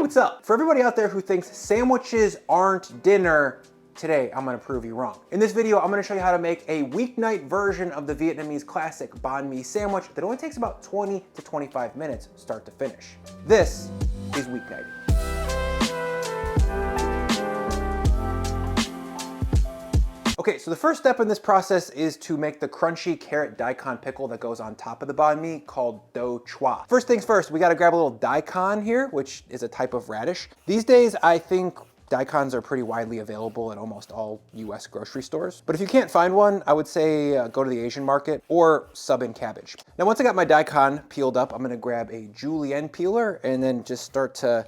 what's up? For everybody out there who thinks sandwiches aren't dinner, today I'm gonna prove you wrong. In this video, I'm gonna show you how to make a weeknight version of the Vietnamese classic Banh Mi sandwich that only takes about 20 to 25 minutes start to finish. This is weeknighting. Okay, so the first step in this process is to make the crunchy carrot daikon pickle that goes on top of the banh mi called do chua. First things first, we gotta grab a little daikon here, which is a type of radish. These days, I think daikons are pretty widely available at almost all US grocery stores. But if you can't find one, I would say go to the Asian market or sub in cabbage. Now, once I got my daikon peeled up, I'm gonna grab a julienne peeler and then just start to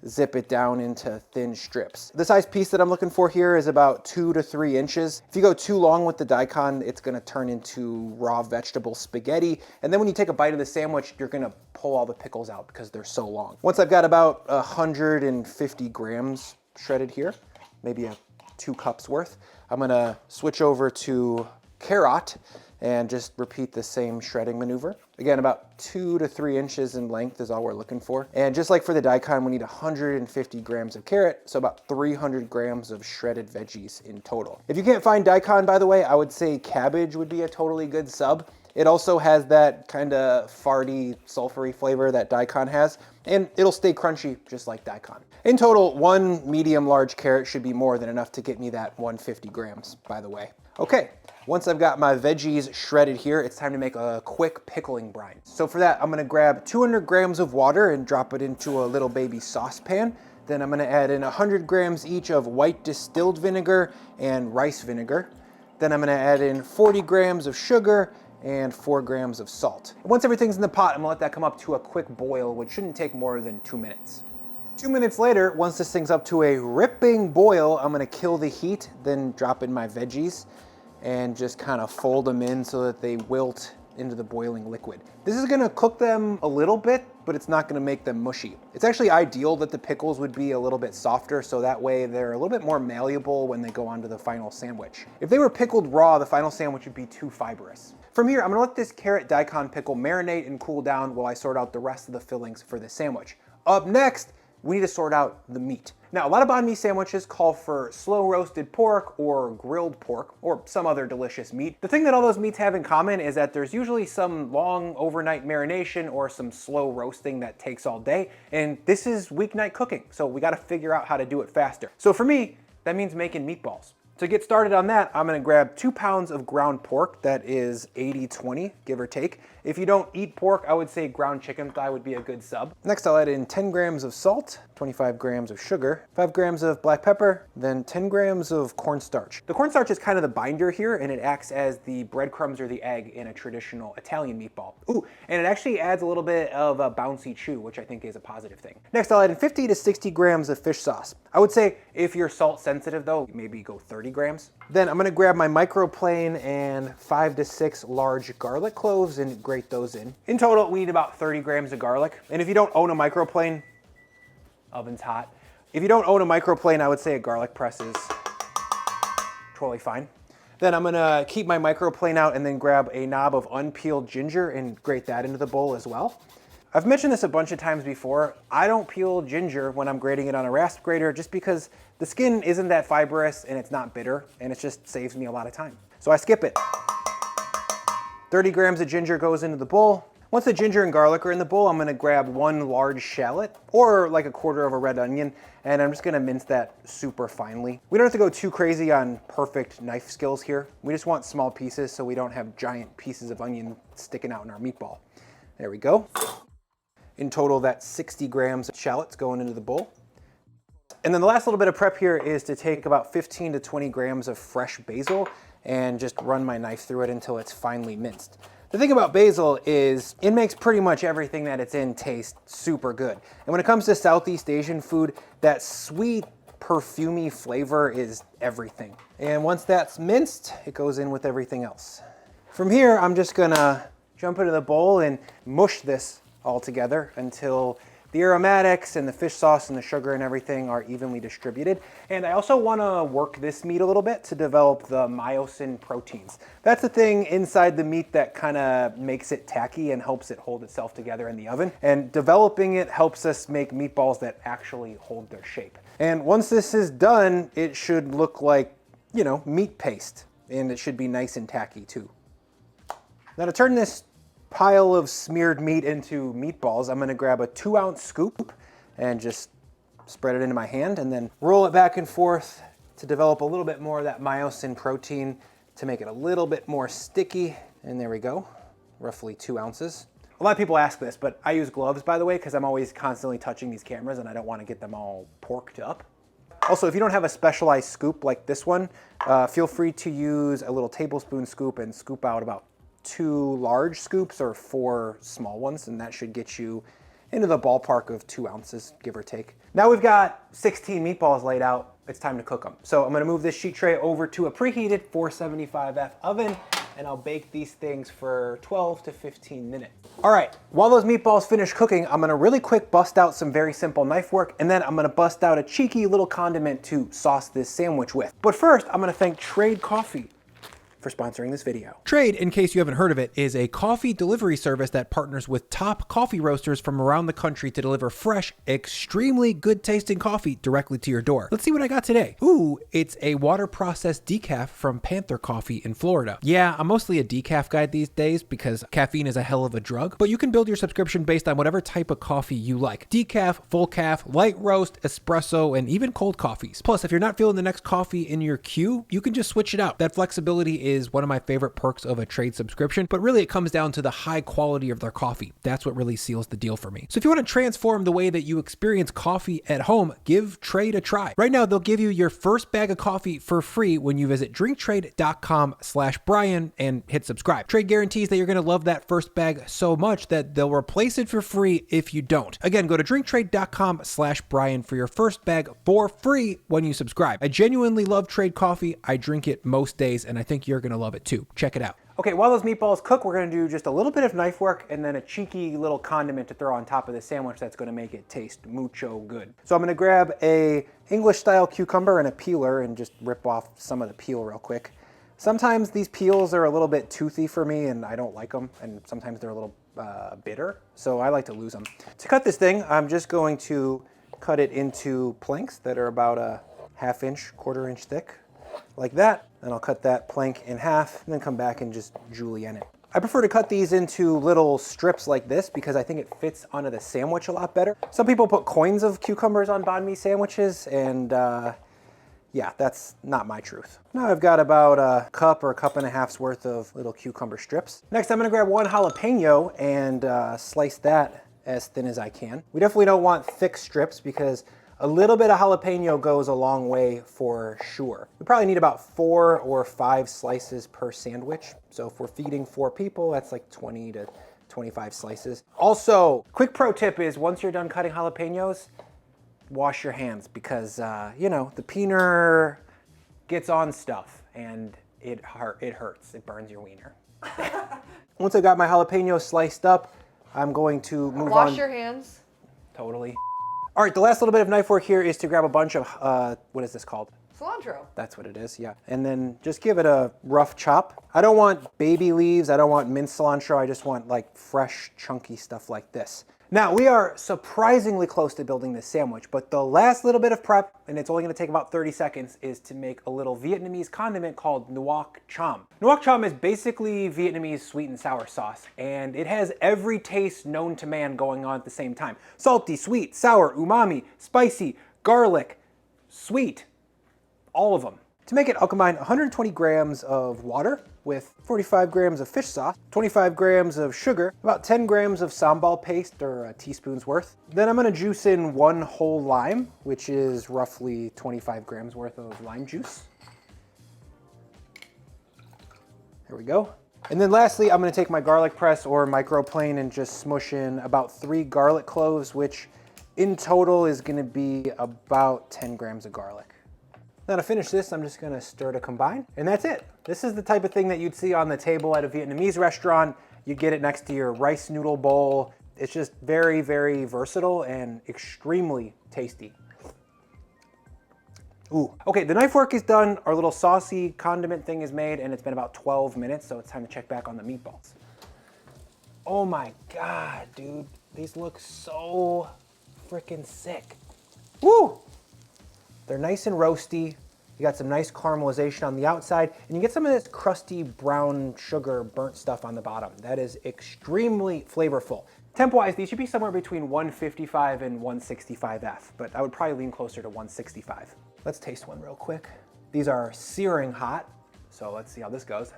zip it down into thin strips. The size piece that I'm looking for here is about 2 to 3 inches. If you go too long with the daikon, it's gonna turn into raw vegetable spaghetti. And then when you take a bite of the sandwich, you're gonna pull all the pickles out because they're so long. Once I've got about 150 grams shredded here, maybe 2 cups worth, I'm gonna switch over to carrot and just repeat the same shredding maneuver. Again, about 2 to 3 inches in length is all we're looking for. And just like for the daikon, we need 150 grams of carrot, so about 300 grams of shredded veggies in total. If you can't find daikon, by the way, I would say cabbage would be a totally good sub. It also has that kind of farty, sulfury flavor that daikon has, and it'll stay crunchy just like daikon. In total, 1 medium-large carrot should be more than enough to get me that 150 grams, by the way. Okay. Once I've got my veggies shredded here, it's time to make a quick pickling brine. So for that, I'm gonna grab 200 grams of water and drop it into a little baby saucepan. Then I'm gonna add in 100 grams each of white distilled vinegar and rice vinegar. Then I'm gonna add in 40 grams of sugar and 4 grams of salt. Once everything's in the pot, I'm gonna let that come up to a quick boil, which shouldn't take more than 2 minutes. 2 minutes later, once this thing's up to a ripping boil, I'm gonna kill the heat, then drop in my veggies and just kind of fold them in so that they wilt into the boiling liquid. This is gonna cook them a little bit, but it's not gonna make them mushy. It's actually ideal that the pickles would be a little bit softer so that way they're a little bit more malleable when they go onto the final sandwich. If they were pickled raw, the final sandwich would be too fibrous. From here, I'm gonna let this carrot daikon pickle marinate and cool down while I sort out the rest of the fillings for the sandwich. Up next, we need to sort out the meat. Now, a lot of banh mi sandwiches call for slow roasted pork or grilled pork or some other delicious meat. The thing that all those meats have in common is that there's usually some long overnight marination or some slow roasting that takes all day. And this is weeknight cooking, so we gotta figure out how to do it faster. So for me, that means making meatballs. To get started on that, I'm gonna grab 2 pounds of ground pork that is 80-20, give or take. If you don't eat pork, I would say ground chicken thigh would be a good sub. Next, I'll add in 10 grams of salt, 25 grams of sugar, 5 grams of black pepper, then 10 grams of cornstarch. The cornstarch is kind of the binder here, and it acts as the breadcrumbs or the egg in a traditional Italian meatball. Ooh, and it actually adds a little bit of a bouncy chew, which I think is a positive thing. Next, I'll add in 50 to 60 grams of fish sauce. I would say if you're salt sensitive though, maybe go 30 grams. Then I'm gonna grab my microplane and 5 to 6 large garlic cloves and grate those in. In total, we need about 30 grams of garlic. And if you don't own a microplane, oven's hot. If you don't own a microplane, I would say a garlic press is totally fine. Then I'm gonna keep my microplane out and then grab a knob of unpeeled ginger and grate that into the bowl as well. I've mentioned this a bunch of times before. I don't peel ginger when I'm grating it on a rasp grater just because the skin isn't that fibrous and it's not bitter and it just saves me a lot of time. So I skip it. 30 grams of ginger goes into the bowl. Once the ginger and garlic are in the bowl, I'm gonna grab 1 large shallot or like a quarter of a red onion, and I'm just gonna mince that super finely. We don't have to go too crazy on perfect knife skills here. We just want small pieces so we don't have giant pieces of onion sticking out in our meatball. There we go. In total, that's 60 grams of shallots going into the bowl. And then the last little bit of prep here is to take about 15 to 20 grams of fresh basil and just run my knife through it until it's finely minced. The thing about basil is it makes pretty much everything that it's in taste super good. And when it comes to Southeast Asian food, that sweet, perfumey flavor is everything. And once that's minced, it goes in with everything else. From here, I'm just gonna jump into the bowl and mush this all together until the aromatics and the fish sauce and the sugar and everything are evenly distributed. And I also want to work this meat a little bit to develop the myosin proteins. That's the thing inside the meat that kind of makes it tacky and helps it hold itself together in the oven. And developing it helps us make meatballs that actually hold their shape. And once this is done, it should look like, you know, meat paste. And it should be nice and tacky too. Now to turn this pile of smeared meat into meatballs, I'm gonna grab a 2-ounce scoop and just spread it into my hand and then roll it back and forth to develop a little bit more of that myosin protein to make it a little bit more sticky. And there we go, roughly 2 ounces. A lot of people ask this, but I use gloves, by the way, because I'm always constantly touching these cameras and I don't want to get them all porked up. Also, if you don't have a specialized scoop like this one, feel free to use a little tablespoon scoop and scoop out about 2 large scoops or 4 small ones, and that should get you into the ballpark of 2 ounces, give or take. Now we've got 16 meatballs laid out, it's time to cook them. So I'm gonna move this sheet tray over to a preheated 475F oven, and I'll bake these things for 12 to 15 minutes. All right, while those meatballs finish cooking, I'm gonna really quick bust out some very simple knife work, and then I'm gonna bust out a cheeky little condiment to sauce this sandwich with. But first, I'm gonna thank Trade Coffee for sponsoring this video. Trade, in case you haven't heard of it, is a coffee delivery service that partners with top coffee roasters from around the country to deliver fresh, extremely good tasting coffee directly to your door. Let's see what I got today. Ooh, it's a water processed decaf from Panther Coffee in Florida. Yeah, I'm mostly a decaf guy these days because caffeine is a hell of a drug, but you can build your subscription based on whatever type of coffee you like. Decaf, full calf, light roast, espresso, and even cold coffees. Plus, if you're not feeling the next coffee in your queue, you can just switch it out. That flexibility is one of my favorite perks of a Trade subscription, but really it comes down to the high quality of their coffee. That's what really seals the deal for me. So if you want to transform the way that you experience coffee at home, give Trade a try. Right now, they'll give you your first bag of coffee for free when you visit drinktrade.com/Brian and hit subscribe. Trade guarantees that you're going to love that first bag so much that they'll replace it for free if you don't. Again, go to drinktrade.com/Brian for your first bag for free when you subscribe. I genuinely love Trade coffee. I drink it most days, and I think you're going to love it too. Check it out. Okay, while those meatballs cook, we're gonna do just a little bit of knife work and then a cheeky little condiment to throw on top of the sandwich that's gonna make it taste mucho good. So I'm gonna grab a English style cucumber and a peeler and just rip off some of the peel real quick. Sometimes these peels are a little bit toothy for me and I don't like them, and sometimes they're a little bitter, so I like to lose them. To cut this thing, I'm just going to cut it into planks that are about a 1/2 inch, 1/4 inch thick, like that. And I'll cut that plank in half and then come back and just julienne it. I prefer to cut these into little strips like this because I think it fits onto the sandwich a lot better. Some people put coins of cucumbers on banh mi sandwiches, and yeah, that's not my truth. Now I've got about a cup or a cup and a half's worth of little cucumber strips. Next, I'm gonna grab 1 jalapeno and slice that as thin as I can. We definitely don't want thick strips because a little bit of jalapeno goes a long way for sure. We probably need about 4 or 5 slices per sandwich. So if we're feeding 4 people, that's like 20 to 25 slices. Also, quick pro tip is once you're done cutting jalapenos, wash your hands because, you know, the peener gets on stuff and it hurts. It burns your wiener. Once I got my jalapeno sliced up, I'm going to move on. Wash your hands. Totally. All right, the last little bit of knife work here is to grab a bunch of, what is this called? Cilantro. That's what it is, yeah. And then just give it a rough chop. I don't want baby leaves, I don't want minced cilantro, I just want like fresh, chunky stuff like this. Now, we are surprisingly close to building this sandwich, but the last little bit of prep, and it's only gonna take about 30 seconds, is to make a little Vietnamese condiment called nuoc cham. Nuoc cham is basically Vietnamese sweet and sour sauce, and it has every taste known to man going on at the same time. Salty, sweet, sour, umami, spicy, garlic, sweet, all of them. To make it, I'll combine 120 grams of water with 45 grams of fish sauce, 25 grams of sugar, about 10 grams of sambal paste, or a teaspoon's worth. Then I'm gonna juice in 1 whole lime, which is roughly 25 grams worth of lime juice. There we go. And then lastly, I'm gonna take my garlic press or microplane and just smush in about 3 garlic cloves, which in total is gonna be about 10 grams of garlic. Now to finish this, I'm just gonna stir to combine, and that's it. This is the type of thing that you'd see on the table at a Vietnamese restaurant. You'd get it next to your rice noodle bowl. It's just very, very versatile and extremely tasty. Ooh. Okay, the knife work is done. Our little saucy condiment thing is made, and it's been about 12 minutes, so it's time to check back on the meatballs. Oh my God, dude. These look so freaking sick. Woo! They're nice and roasty. You got some nice caramelization on the outside, and you get some of this crusty brown sugar burnt stuff on the bottom. That is extremely flavorful. Temp-wise, these should be somewhere between 155 and 165F, but I would probably lean closer to 165. Let's taste one real quick. These are searing hot, so let's see how this goes.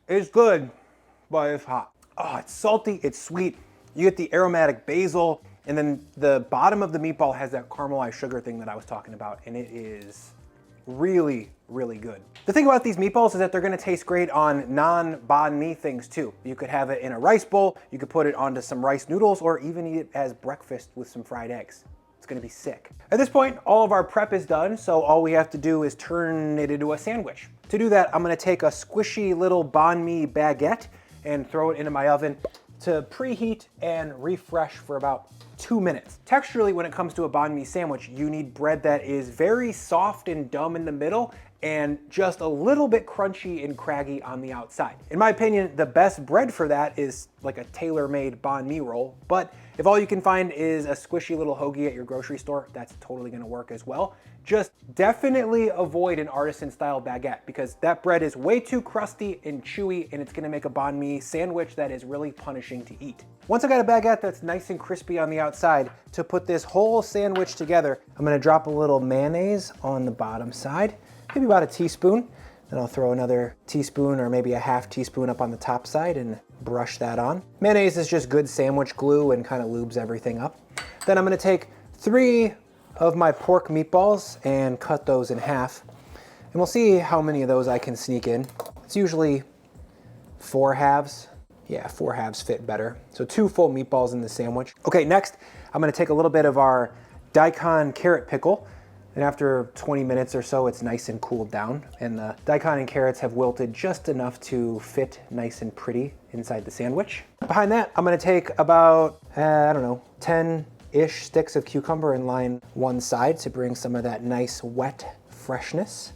It's good, but it's hot. Oh, it's salty, it's sweet. You get the aromatic basil, and then the bottom of the meatball has that caramelized sugar thing that I was talking about, and it is really, really good. The thing about these meatballs is that they're gonna taste great on non-Banh Mi things too. You could have it in a rice bowl, you could put it onto some rice noodles, or even eat it as breakfast with some fried eggs. It's gonna be sick. At this point, all of our prep is done, so all we have to do is turn it into a sandwich. To do that, I'm gonna take a squishy little Banh Mi baguette and throw it into my oven to preheat and refresh for about 2 minutes. Texturally, when it comes to a Banh Mi sandwich, you need bread that is very soft and dumb in the middle and just a little bit crunchy and craggy on the outside. In my opinion, the best bread for that is like a tailor-made Banh Mi roll, but if all you can find is a squishy little hoagie at your grocery store, that's totally gonna work as well. Just definitely avoid an artisan-style baguette because that bread is way too crusty and chewy, and it's gonna make a Banh Mi sandwich that is really punishing to eat. Once I got a baguette that's nice and crispy on the outside, to put this whole sandwich together, I'm gonna drop a little mayonnaise on the bottom side, maybe about a teaspoon. Then I'll throw another teaspoon or maybe a half teaspoon up on the top side and brush that on. Mayonnaise is just good sandwich glue and kind of lubes everything up. Then I'm gonna take 3 of my pork meatballs and cut those in half. And we'll see how many of those I can sneak in. It's usually 4 halves. Yeah, 4 halves fit better. So 2 full meatballs in the sandwich. Okay, next, I'm gonna take a little bit of our daikon carrot pickle. And after 20 minutes or so, it's nice and cooled down. And the daikon and carrots have wilted just enough to fit nice and pretty inside the sandwich. Behind that, I'm gonna take about, I don't know, 10-ish sticks of cucumber and line one side to bring some of that nice wet freshness.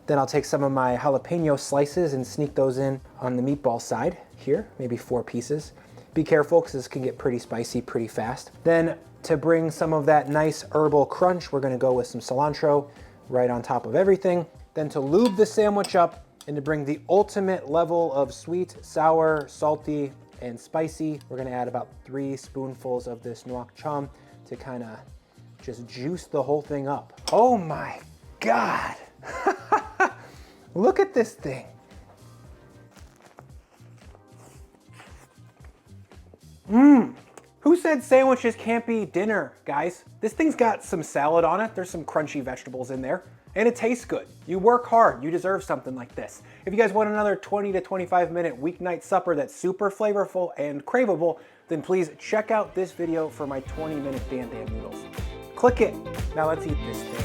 Then I'll take some of my jalapeno slices and sneak those in on the meatball side here, maybe 4 pieces. Be careful because this can get pretty spicy pretty fast. Then to bring some of that nice herbal crunch, we're gonna go with some cilantro right on top of everything. Then to lube the sandwich up and to bring the ultimate level of sweet, sour, salty, and spicy, we're gonna add about 3 spoonfuls of this nuoc cham to kind of just juice the whole thing up. Oh my God. Look at this thing. Who said sandwiches can't be dinner, guys? This thing's got some salad on it. There's some crunchy vegetables in there, and it tastes good. You work hard, you deserve something like this. If you guys want another 20 to 25 minute weeknight supper that's super flavorful and craveable, then please check out this video for my 20-minute Dan Dan noodles. Click it. Now let's eat this thing.